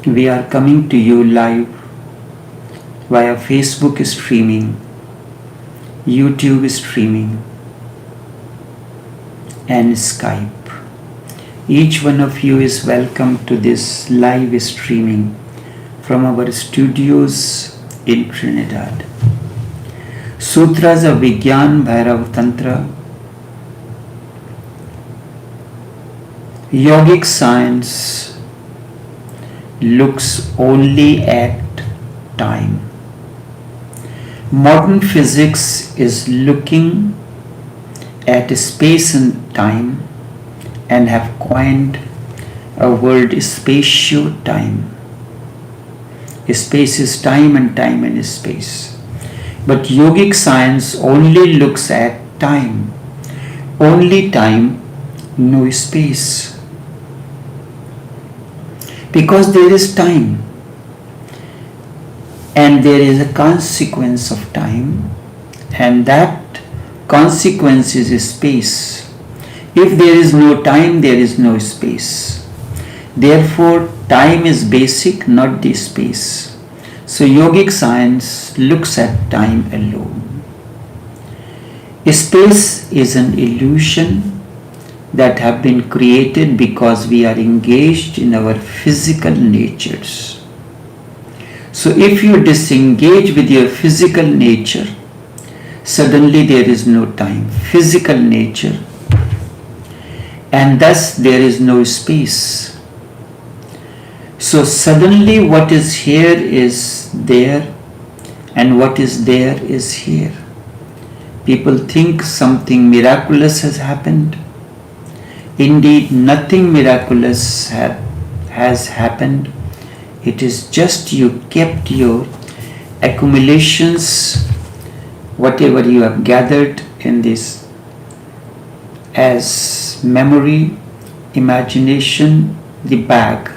We are coming to you live via Facebook streaming, YouTube streaming, and Skype. Each one of you is welcome to this live streaming from our studios in Trinidad. Sutras of Vigyan Bhairav Tantra, yogic science looks only at time. Modern physics is looking at space and time and have coined a word spatio-time. Space is time and time is space. But yogic science only looks at time. Only time, no space. Because there is time and there is a consequence of time, and that consequence is space. If there is no time, there is no space. Therefore, time is basic, not the space. So yogic science looks at time alone. Space is an illusion that have been created because we are engaged in our physical natures. So if you disengage with your physical nature, suddenly there is no time, physical nature, and thus there is no space. So suddenly what is here is there, and what is there is here. People think something miraculous has happened. Indeed, nothing miraculous has happened. It is just you kept your accumulations, whatever you have gathered in this as memory, imagination, the bag,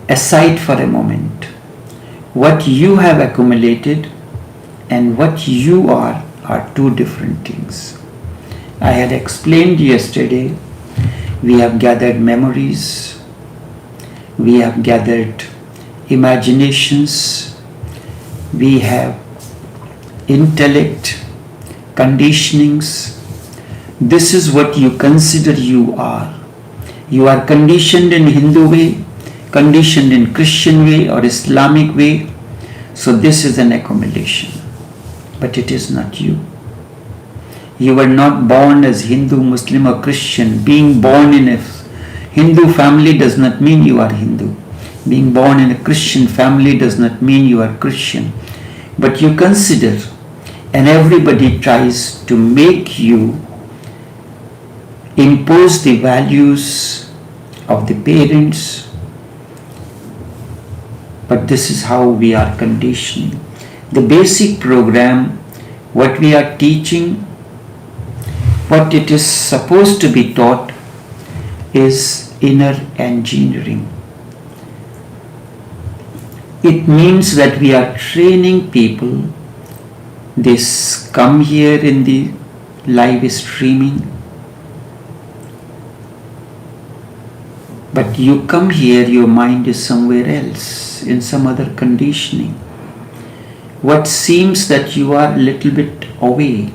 aside for a moment. What you have accumulated and what you are two different things. I had explained yesterday, we have gathered memories, we have gathered imaginations, we have intellect, conditionings. This is what you consider you are. You are conditioned in Hindu way, conditioned in Christian way or Islamic way. So this is an accumulation. But it is not you. You were not born as Hindu, Muslim or Christian. Being born in a Hindu family does not mean you are Hindu. Being born in a Christian family does not mean you are Christian. But you consider, and everybody tries to make you impose the values of the parents. But this is how we are conditioning. The basic program, what we are teaching, what it is supposed to be taught is inner engineering. It means that we are training people. They come here in the live streaming. But you come here, your mind is somewhere else, in some other conditioning. What seems that you are a little bit away.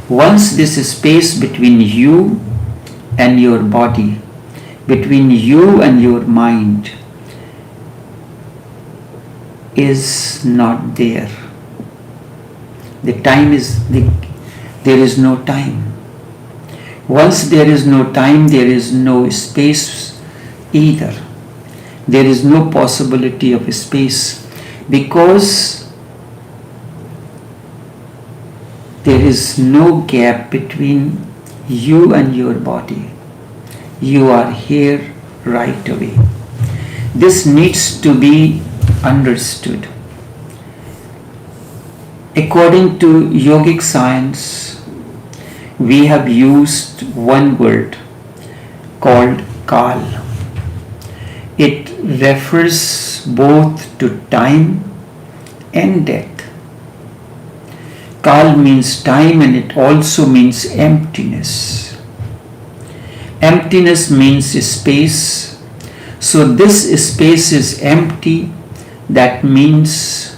Once this space between you and your body, between you and your mind is not there. The time is, there is no time. Once there is no time, there is no space either. There is no possibility of space because there is no gap between you and your body. You are here right away. This needs to be understood. According to yogic science, we have used one word called kal. It refers both to time and death. Kal means time and it also means emptiness. Emptiness means space. So this space is empty. That means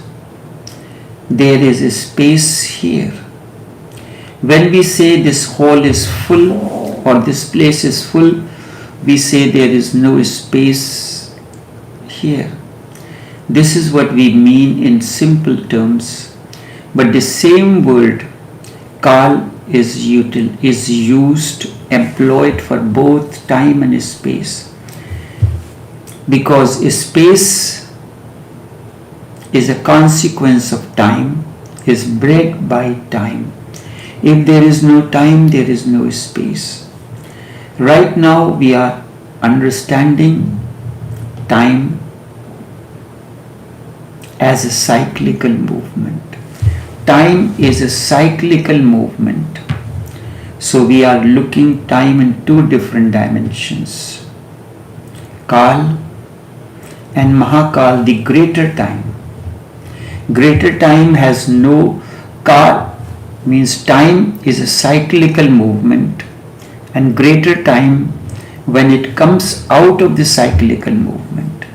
there is a space here. When we say this hall is full or this place is full, we say there is no space here. This is what we mean in simple terms. But the same word, kal, is used, employed for both time and space. Because space is a consequence of time, is bred by time. If there is no time, there is no space. Right now we are understanding time as a cyclical movement. Time is a cyclical movement. So we are looking time in two different dimensions. Kal and Mahakal, the greater time. Greater time has no kal, means time is a cyclical movement, and greater time when it comes out of the cyclical movement.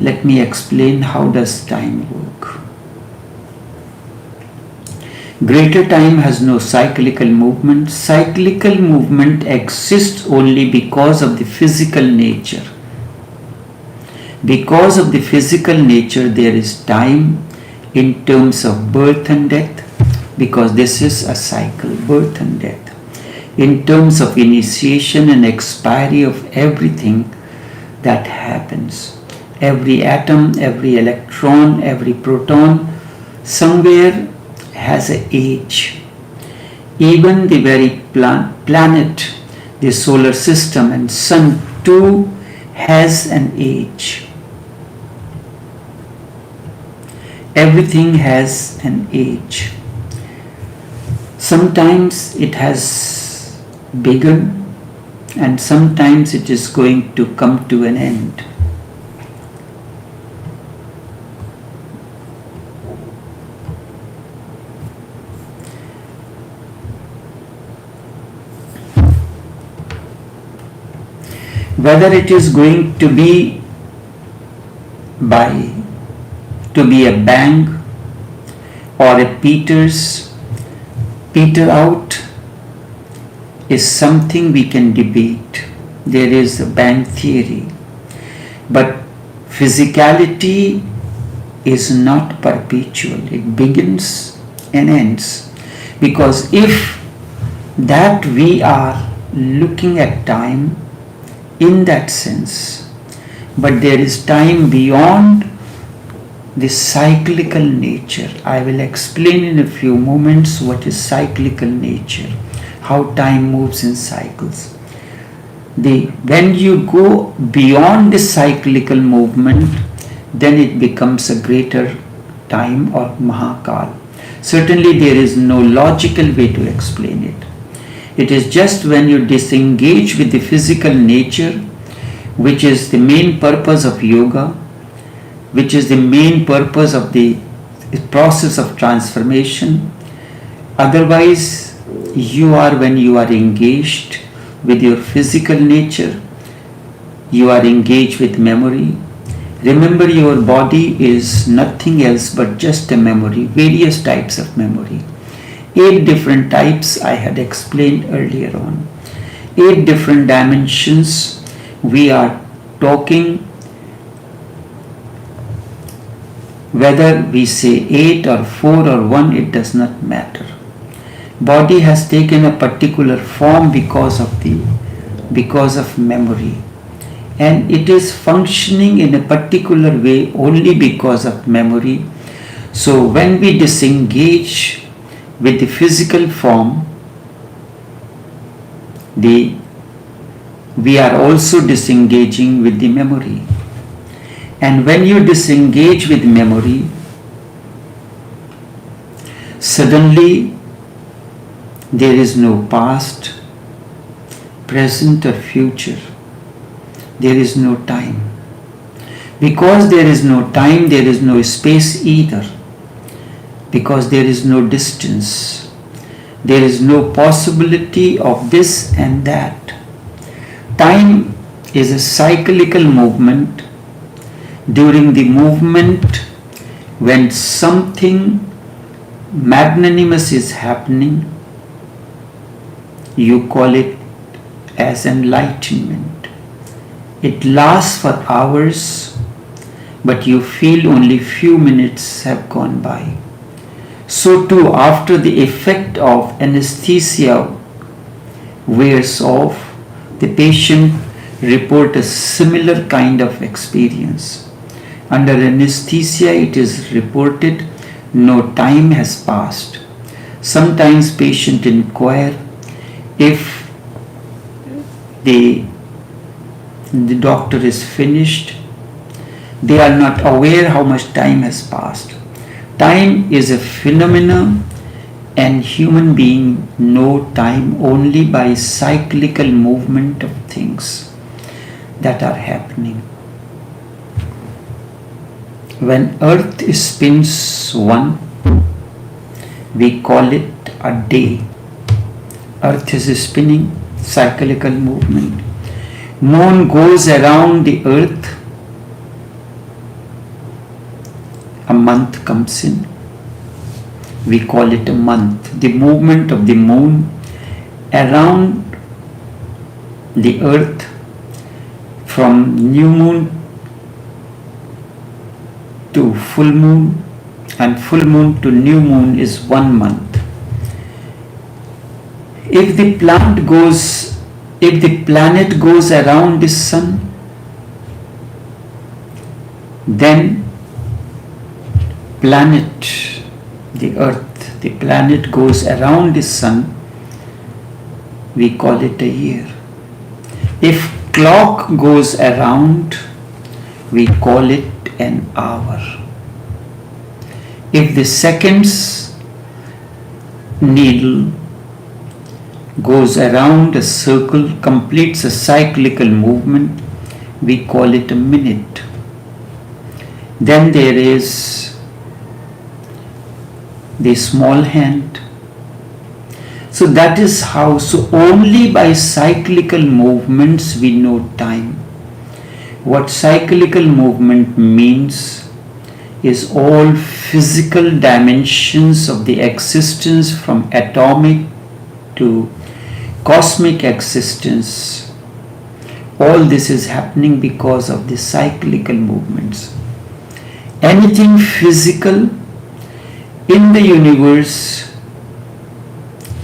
Let me explain how does time work. Greater time has no cyclical movement. Cyclical movement exists only because of the physical nature. Because of the physical nature, there is time in terms of birth and death, because this is a cycle, birth and death. In terms of initiation and expiry of everything that happens. Every atom, every electron, every proton, somewhere has an age. Even the very planet, the solar system and sun too has an age. Everything has an age. Sometimes it has begun and sometimes it is going to come to an end. Whether it is going to be a bang or a peter out is something we can debate. There is a bang theory. But physicality is not perpetual. It begins and ends. Because if that we are looking at time in that sense, but there is time beyond the cyclical nature. I will explain in a few moments what is cyclical nature, how time moves in cycles. When you go beyond the cyclical movement, then it becomes a greater time or Mahakal. Certainly there is no logical way to explain it. It is just when you disengage with the physical nature, which is the main purpose of yoga, which is the main purpose of the process of transformation. Otherwise, when you are engaged with your physical nature, you are engaged with memory. Remember, your body is nothing else but just a memory, various types of memory. 8 different types I had explained earlier on. 8 different dimensions. We are talking, whether we say 8 or 4 or 1, it does not matter. Body has taken a particular form because of memory, and it is functioning in a particular way only because of memory. So when we disengage with the physical form, we are also disengaging with the memory. And when you disengage with memory, suddenly there is no past, present or future. There is no time. Because there is no time, there is no space either. Because there is no distance. There is no possibility of this and that. Time is a cyclical movement. During the movement, when something magnanimous is happening, you call it as enlightenment. It lasts for hours, but you feel only few minutes have gone by. So too, after the effect of anesthesia wears off, the patient report a similar kind of experience. Under anesthesia, it is reported no time has passed. Sometimes patient inquire if the doctor is finished. They are not aware how much time has passed. Time is a phenomenon, and human beings know time only by cyclical movement of things that are happening. When earth spins one, we call it a day. Earth is spinning, cyclical movement. Moon goes around the earth, a month comes in. We call it a month. The movement of the moon around the earth from new moon to full moon and full moon to new moon is 1 month. If the planet goes around the sun, then the earth, the planet goes around the sun, we call it a year. If clock goes around, we call it an hour. If the seconds needle goes around a circle, completes a cyclical movement, we call it a minute. Then there is the small hand. So that is how, so only by cyclical movements we know time. What cyclical movement means is all physical dimensions of the existence from atomic to cosmic existence. All this is happening because of the cyclical movements. Anything physical in the universe,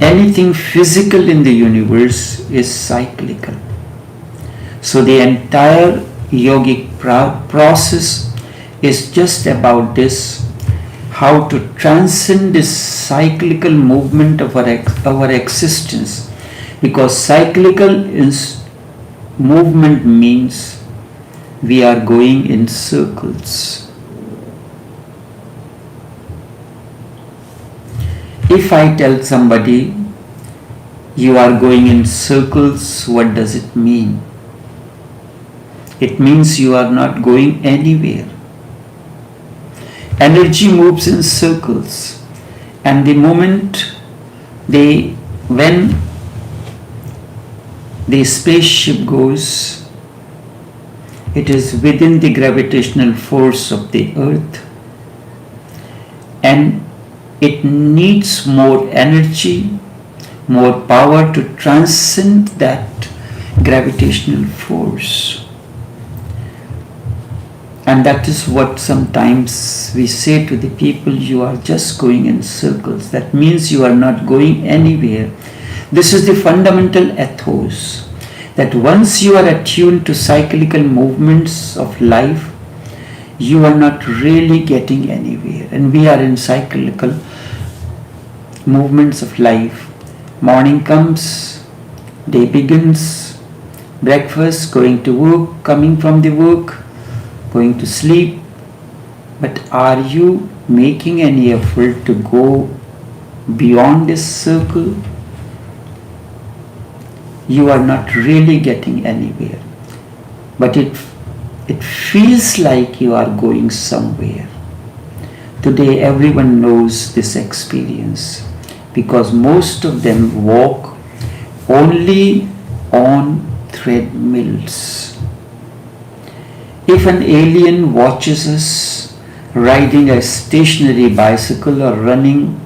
anything physical in the universe is cyclical. So the entire yogic process is just about this, how to transcend this cyclical movement of our existence, because cyclical movement means we are going in circles. If I tell somebody you are going in circles, what does it mean? It means you are not going anywhere. Energy moves in circles, and the moment when the spaceship goes, it is within the gravitational force of the earth, and it needs more energy, more power to transcend that gravitational force. And that is what sometimes we say to the people, you are just going in circles. That means you are not going anywhere. This is the fundamental ethos, that once you are attuned to cyclical movements of life, you are not really getting anywhere. And we are in cyclical movements of life. Morning comes, day begins, breakfast, going to work, coming from the work, going to sleep. But are you making any effort to go beyond this circle? You are not really getting anywhere. But it feels like you are going somewhere. Today everyone knows this experience, because most of them walk only on treadmills. If an alien watches us riding a stationary bicycle or running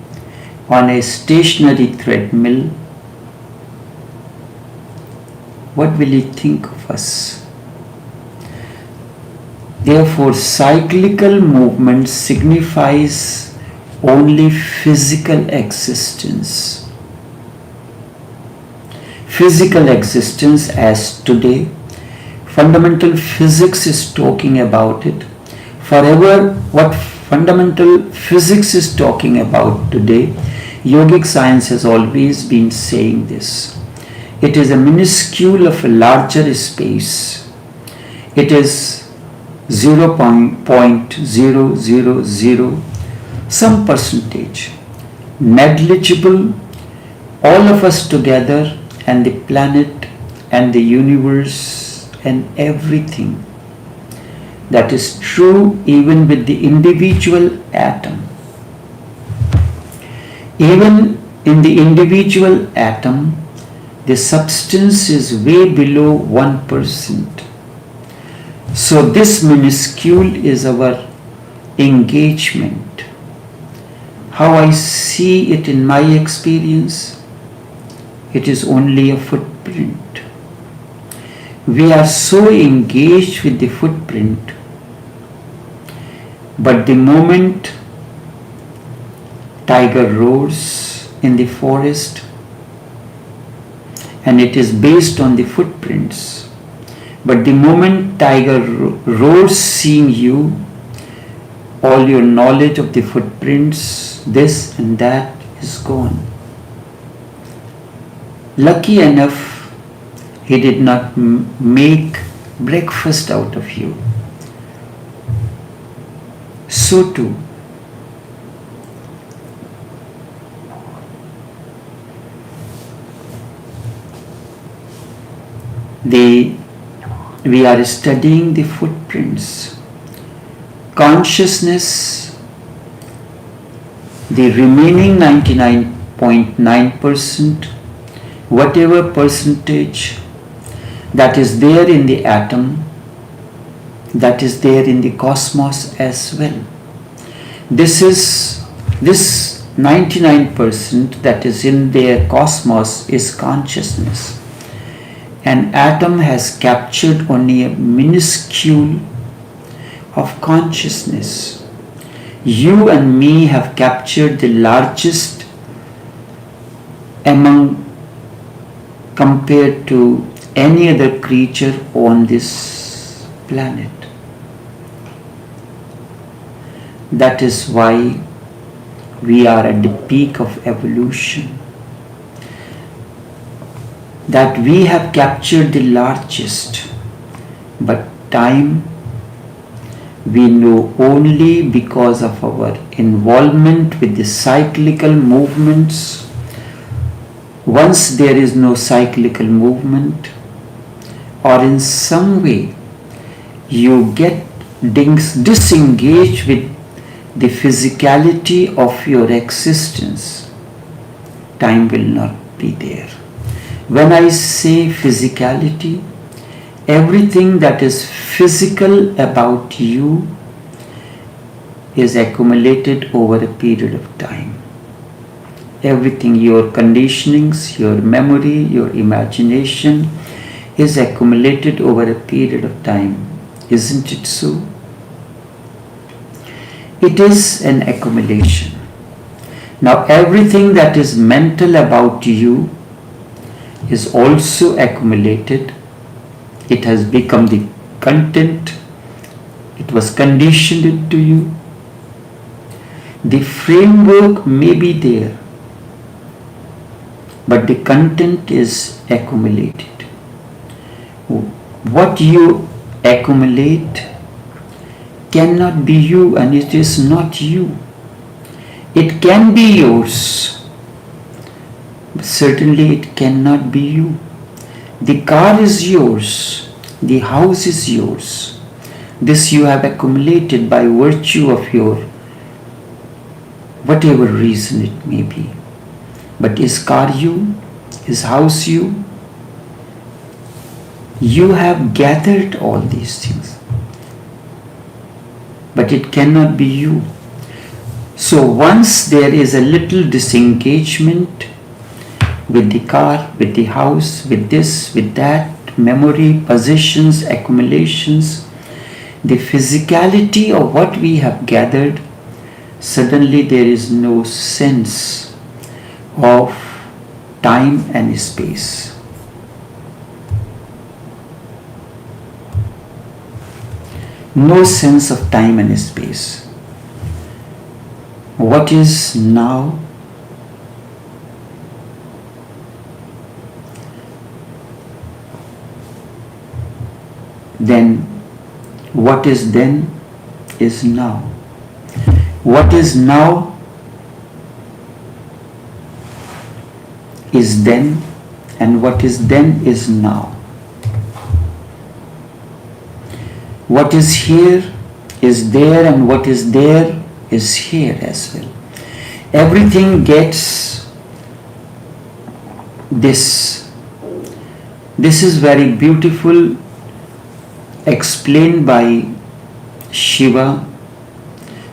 on a stationary treadmill, what will he think of us? Therefore, cyclical movement signifies only physical existence. Physical existence as today, fundamental physics is talking about it. Forever, what fundamental physics is talking about today, yogic science has always been saying this. It is a minuscule of a larger space. It is 0.000 some percentage, negligible, all of us together and the planet and the universe and everything. That is true even with the individual atom. Even in the individual atom, the substance is way below 1%. So this minuscule is our engagement. How I see it in my experience, it is only a footprint. We are so engaged with the footprint, but the moment tiger roars in the forest, and it is based on the footprints, but the moment tiger roars seeing you, all your knowledge of the footprints, this and that is gone. Lucky enough, he did not make breakfast out of you. So too, we are studying the footprints. Consciousness, the remaining 99.9%, whatever percentage that is there in the atom, that is there in the cosmos as well. This 99% that is in their cosmos is consciousness. An atom has captured only a minuscule of consciousness. You and me have captured the largest among compared to any other creature on this planet. That is why we are at the peak of evolution. That we have captured the largest, but time we know only because of our involvement with the cyclical movements. Once there is no cyclical movement, or in some way you get disengaged with the physicality of your existence, time will not be there. When I say physicality, everything that is physical about you is accumulated over a period of time. Everything, your conditionings, your memory, your imagination is accumulated over a period of time. Isn't it so? It is an accumulation. Now everything that is mental about you is also accumulated. It has become the content. It was conditioned into you. The framework may be there, but the content is accumulated. What you accumulate cannot be you, and it is not you. It can be yours, but certainly it cannot be you. The car is yours, the house is yours. This you have accumulated by virtue of your whatever reason it may be. But is car you? Is house you? You have gathered all these things. but it cannot be you. So once there is a little disengagement with the car, with the house, with this, with that, memory, possessions, accumulations, the physicality of what we have gathered, suddenly there is no sense of time and space. No sense of time and space. What is now? Then what is then is now. What is now is then, and what is then is now. What is here is there, and what is there is here as well. Everything gets this. This is very beautiful, explained by Shiva,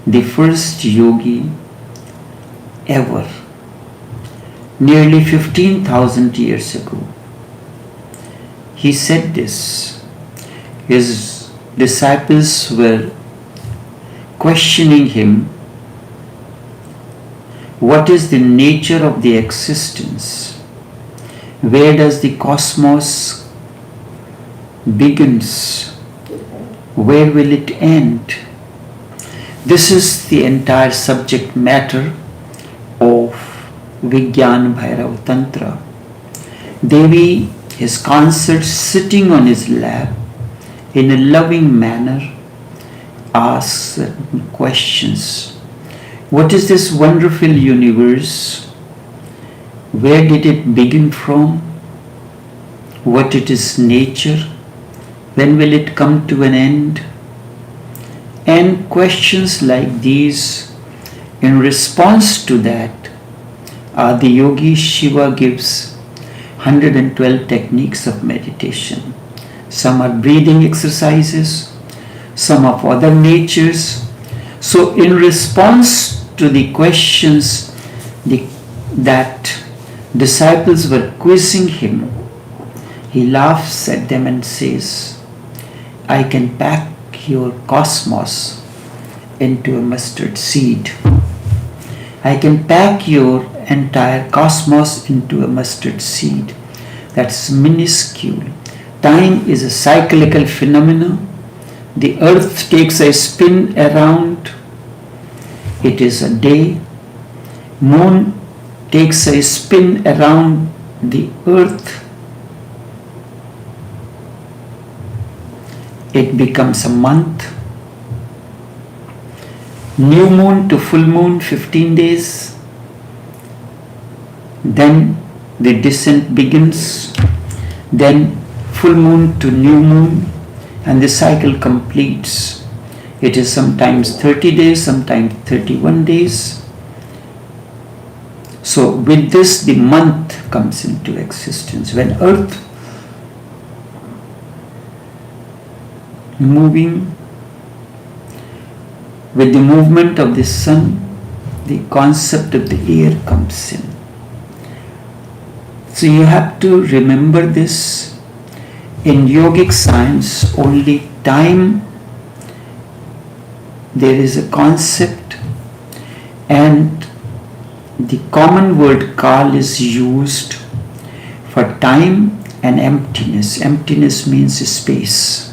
the first yogi ever, nearly 15,000 years ago. He said this. His disciples were questioning him, what is the nature of the existence? Where does the cosmos begins? Where will it end? This is the entire subject matter of Vigyan Bhairav Tantra. Devi, his consort, sitting on his lap in a loving manner, asks certain questions. What is this wonderful universe? Where did it begin from? What is its nature? When will it come to an end? And questions like these. In response to that, the yogi Shiva gives 112 techniques of meditation. Some are breathing exercises, some of other natures. So in response to the questions that disciples were quizzing him, he laughs at them and says, I can pack your cosmos into a mustard seed. I can pack your entire cosmos into a mustard seed. That's minuscule. Time is a cyclical phenomenon. The earth takes a spin around. It is a day. Moon takes a spin around the earth. It becomes a month. New moon to full moon, 15 days. Then the descent begins. Then full moon to new moon, and the cycle completes. It is sometimes 30 days, sometimes 31 days. So with this, the month comes into existence. When earth moving with the movement of the sun, the concept of the air comes in. So you have to remember this. In yogic science, only time, there is a concept, and the common word kal is used for time and emptiness. Emptiness means space.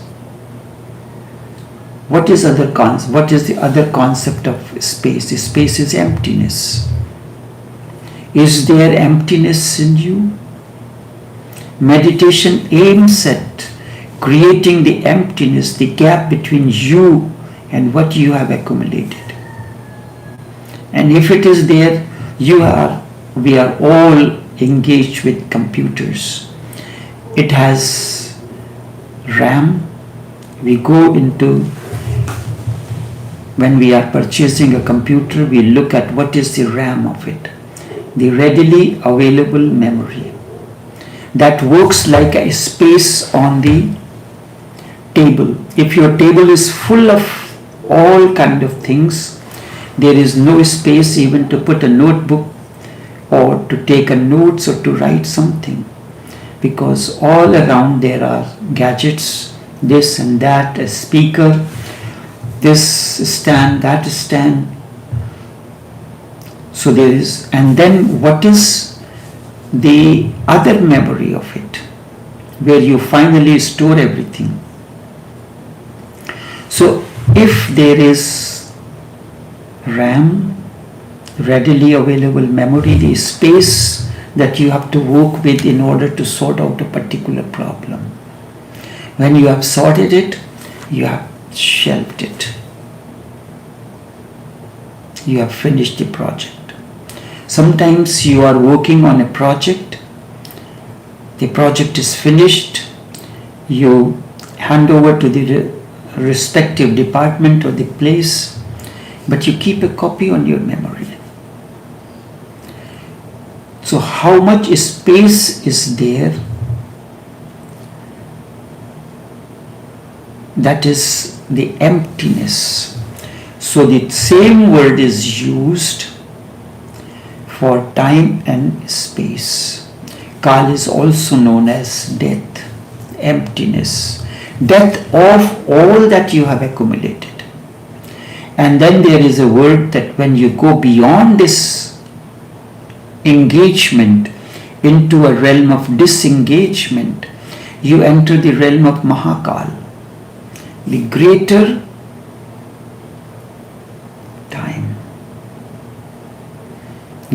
What is the other concept of space? The space is emptiness. Is there emptiness in you? Meditation aims at creating the emptiness, the gap between you and what you have accumulated. And if it is there, we are all engaged with computers. It has RAM. We go into, when we are purchasing a computer, we look at what is the RAM of it, the readily available memory. That works like a space on the table. If your table is full of all kind of things. There is no space even to put a notebook or to take a notes or to write something, because all around there are gadgets, this and that, a speaker, this stand, that stand. So there is, and then what is the other memory of it, where you finally store everything? So if there is RAM, readily available memory, the space that you have to work with in order to sort out a particular problem. When you have sorted it, you have shelved it. You have finished the project. Sometimes you are working on a project, the project is finished, you hand over to the respective department or the place, but you keep a copy on your memory. So how much space is there? That is the emptiness. So the same word is used for time and space. Kal is also known as death, emptiness, death of all that you have accumulated. And then there is a word that when you go beyond this engagement into a realm of disengagement, you enter the realm of Mahakal, the greater time,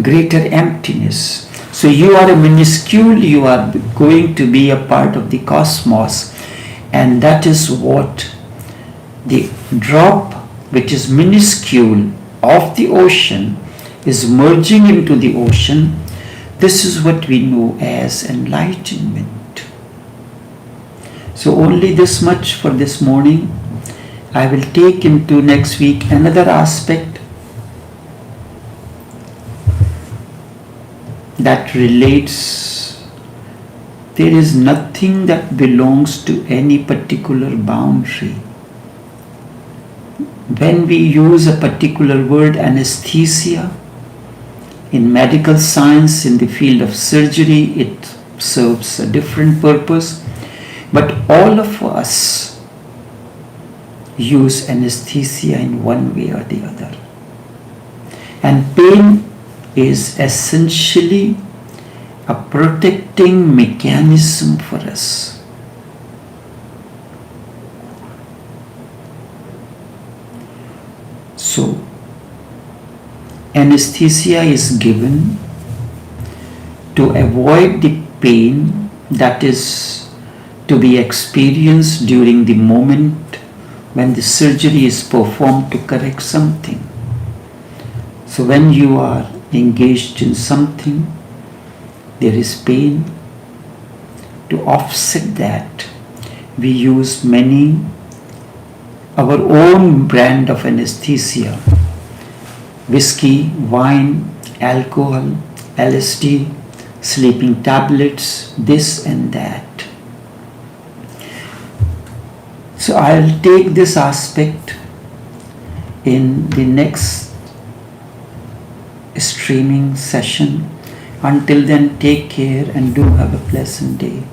greater emptiness. So you are a minuscule, you are going to be a part of the cosmos, and that is what the drop, which is minuscule, of the ocean is merging into the ocean. This is what we know as enlightenment. So only this much for this morning. I will take into next week another aspect that relates. There is nothing that belongs to any particular boundary. When we use a particular word, anesthesia, in medical science, in the field of surgery, it serves a different purpose. But all of us use anesthesia in one way or the other. And pain is essentially a protecting mechanism for us. So, anesthesia is given to avoid the pain that is to be experienced during the moment when the surgery is performed to correct something. So when you are engaged in something, there is pain. To offset that, we use our own brand of anesthesia: whiskey, wine, alcohol, LSD, sleeping tablets, this and that. So I'll take this aspect in the next streaming session. Until then, take care and do have a pleasant day.